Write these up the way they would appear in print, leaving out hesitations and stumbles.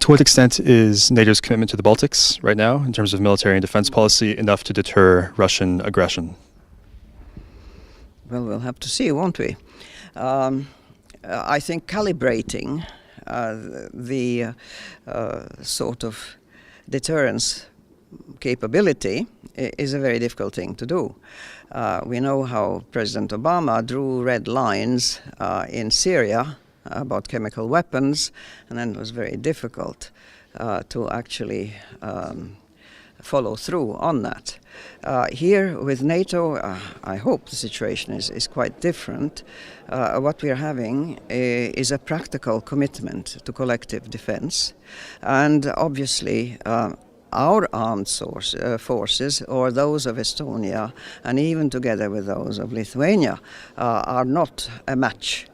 To what extent is NATO's commitment to the Baltics right now, in terms of military and defense policy, enough to deter Russian aggression? Well, we'll have to see, won't we? I think calibrating the sort of deterrence capability is a very difficult thing to do. We know how President Obama drew red lines in Syria about chemical weapons, and then it was very difficult to actually follow through on that. Here with NATO, I hope the situation is quite different. What we are having is a practical commitment to collective defense, and obviously our armed forces, or those of Estonia, and even together with those of Lithuania, are not a match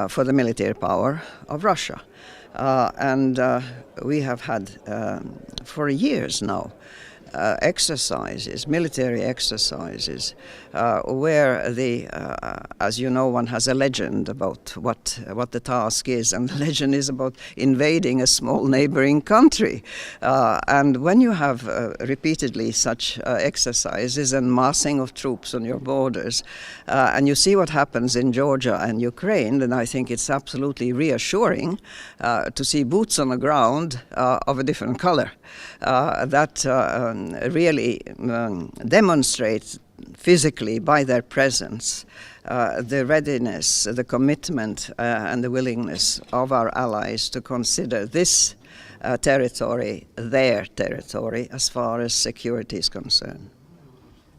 for the military power of Russia. And we have had for years now military exercises, where as you know, one has a legend about what the task is, and the legend is about invading a small neighboring country. And when you have repeatedly such exercises and massing of troops on your borders, and you see what happens in Georgia and Ukraine, then I think it's absolutely reassuring to see boots on the ground of a different color. That really demonstrates physically by their presence the readiness, the commitment and the willingness of our allies to consider this territory their territory as far as security is concerned.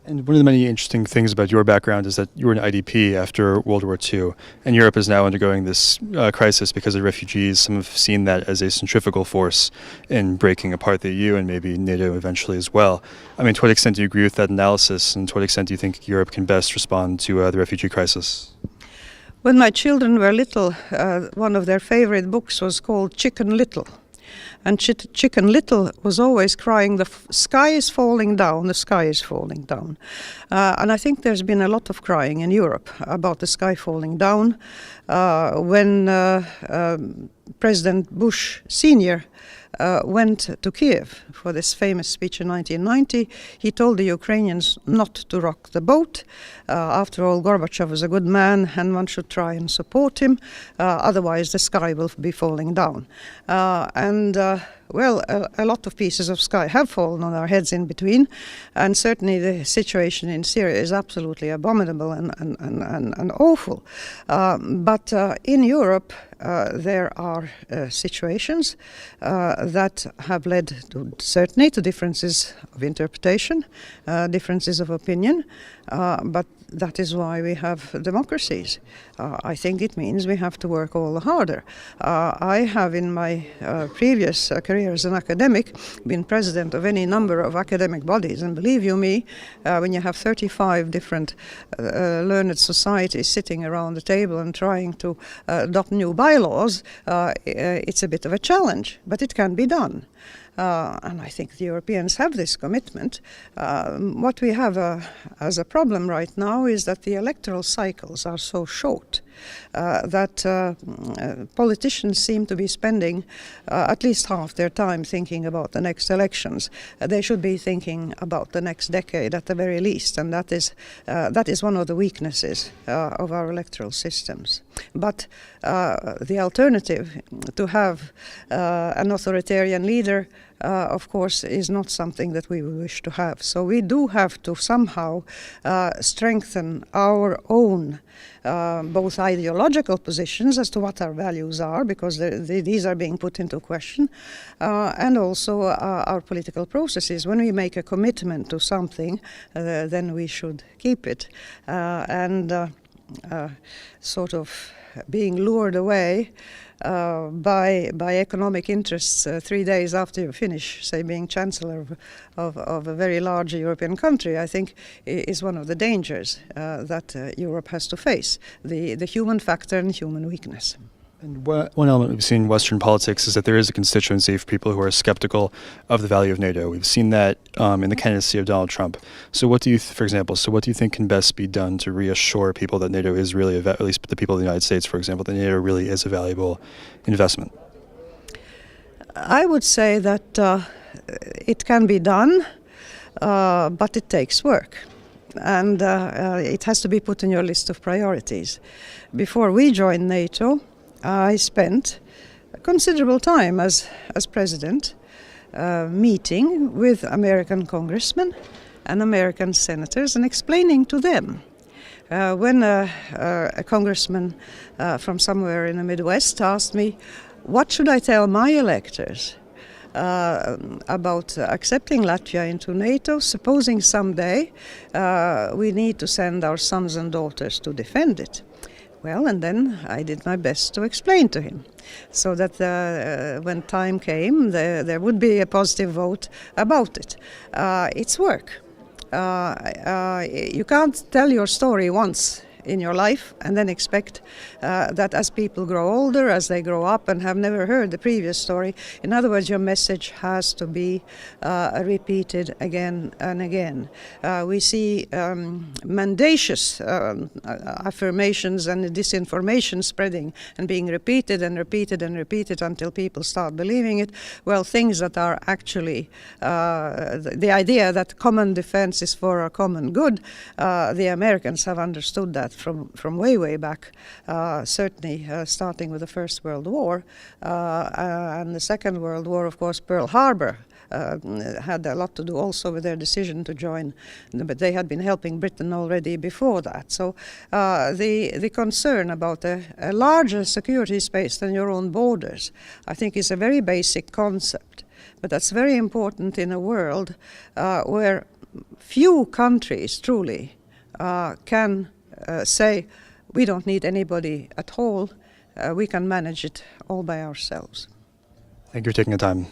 And one of the many interesting things about your background is that you were an IDP after World War II, and Europe is now undergoing this crisis because of refugees. Some have seen that as a centrifugal force in breaking apart the EU and maybe NATO eventually as well. I mean, to what extent do you agree with that analysis, and to what extent do you think Europe can best respond to the refugee crisis? When my children were little, one of their favorite books was called Chicken Little. And Chicken Little was always crying, the sky is falling down, the sky is falling down. And I think there's been a lot of crying in Europe about the sky falling down. When President Bush Sr. Went to Kiev for this famous speech in 1990, he told the Ukrainians not to rock the boat. After all, Gorbachev was a good man and one should try and support him, otherwise the sky will be falling down. Well, a lot of pieces of sky have fallen on our heads in between, and certainly the situation in Syria is absolutely abominable and awful. But in Europe, there are situations that have led to certainly to differences of interpretation, differences of opinion, but that is why we have democracies. I think it means we have to work all the harder. I have in my previous career as an academic been president of any number of academic bodies, and believe you me, when you have 35 different learned societies sitting around the table and trying to adopt new bylaws, it's a bit of a challenge, but it can be done. And I think the Europeans have this commitment. What we have as a problem right now is that the electoral cycles are so short that politicians seem to be spending at least half their time thinking about the next elections. They should be thinking about the next decade at the very least, and that is one of the weaknesses of our electoral systems. But the alternative, to have an authoritarian leader, of course, is not something that we wish to have. So we do have to somehow strengthen our own both ideological positions as to what our values are, because these are being put into question, and also our political processes. When we make a commitment to something, then we should keep it. Sort of being lured away by economic interests 3 days after you finish, say, being chancellor of a very large European country, I think is one of the dangers that Europe has to face, the human factor and human weakness. And one element we've seen in Western politics is that there is a constituency for people who are skeptical of the value of NATO. We've seen that in the candidacy of Donald Trump. So what do you, for example, what do you think can best be done to reassure people that NATO is really, at least the people of the United States, for example, that NATO really is a valuable investment? I would say that it can be done, but it takes work. And it has to be put on your list of priorities. Before we joined NATO, I spent considerable time as president meeting with American congressmen and American senators and explaining to them. When a congressman from somewhere in the Midwest asked me, what should I tell my electors about accepting Latvia into NATO, supposing someday we need to send our sons and daughters to defend it? Well, and then I did my best to explain to him, so that when time came, there would be a positive vote about it. It's work. You can't tell your story once in your life and then expect that as people grow older, as they grow up and have never heard the previous story, in other words, your message has to be repeated again and again. We see mendacious affirmations and disinformation spreading and being repeated and repeated and repeated until people start believing it. Well, things that are actually the idea that common defense is for our common good, the Americans have understood that from way back, certainly starting with the First World War and the Second World War. Of course, Pearl Harbor had a lot to do also with their decision to join, but they had been helping Britain already before that. So the concern about a larger security space than your own borders, I think, is a very basic concept, but that's very important in a world where few countries truly can say, we don't need anybody at all, we can manage it all by ourselves. Thank you for taking the time.